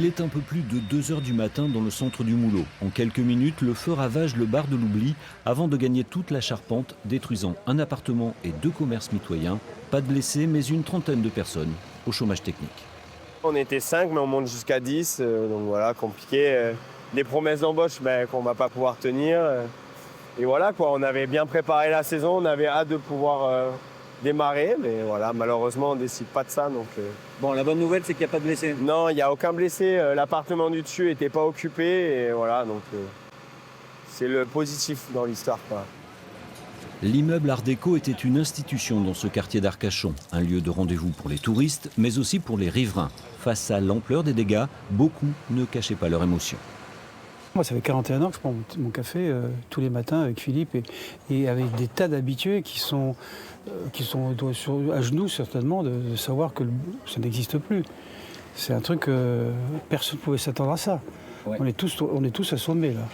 Il est un peu plus de 2 h du matin dans le centre du Moulot. En quelques minutes, le feu ravage le bar de l'Oubli avant de gagner toute la charpente, détruisant un appartement et 2 commerces mitoyens. Pas de blessés, mais une trentaine de personnes au chômage technique. On était 5, mais on monte jusqu'à 10, donc voilà, compliqué. Des promesses d'embauche qu'on ne va pas pouvoir tenir. Et voilà, quoi, on avait bien préparé la saison, on avait hâte de pouvoir démarrer, mais voilà, malheureusement, on ne décide pas de ça. Donc, Bon, la bonne nouvelle, c'est qu'il n'y a pas de blessés. Non, il n'y a aucun blessé. L'appartement du dessus n'était pas occupé, et voilà, donc c'est le positif dans l'histoire, quoi. L'immeuble Art déco était une institution dans ce quartier d'Arcachon, un lieu de rendez-vous pour les touristes, mais aussi pour les riverains. Face à l'ampleur des dégâts, beaucoup ne cachaient pas leur émotion. Moi, ça fait 41 ans que je prends mon café tous les matins avec Philippe et avec des tas d'habitués qui sont à genoux certainement de savoir que ça n'existe plus. C'est un truc, personne ne pouvait s'attendre à ça. Ouais. On est tous assommés là.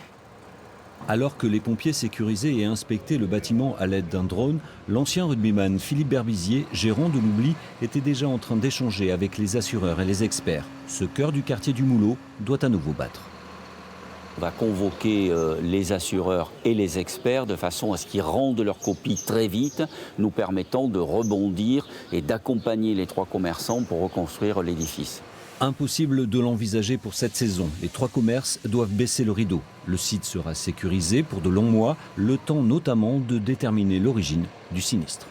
Alors que les pompiers sécurisaient et inspectaient le bâtiment à l'aide d'un drone, l'ancien rugbyman Philippe Berbizier, gérant de l'Oubli, était déjà en train d'échanger avec les assureurs et les experts. Ce cœur du quartier du Moulot doit à nouveau battre. On va convoquer les assureurs et les experts de façon à ce qu'ils rendent leur copie très vite, nous permettant de rebondir et d'accompagner les 3 commerçants pour reconstruire l'édifice. Impossible de l'envisager pour cette saison. Les 3 commerces doivent baisser le rideau. Le site sera sécurisé pour de longs mois, le temps notamment de déterminer l'origine du sinistre.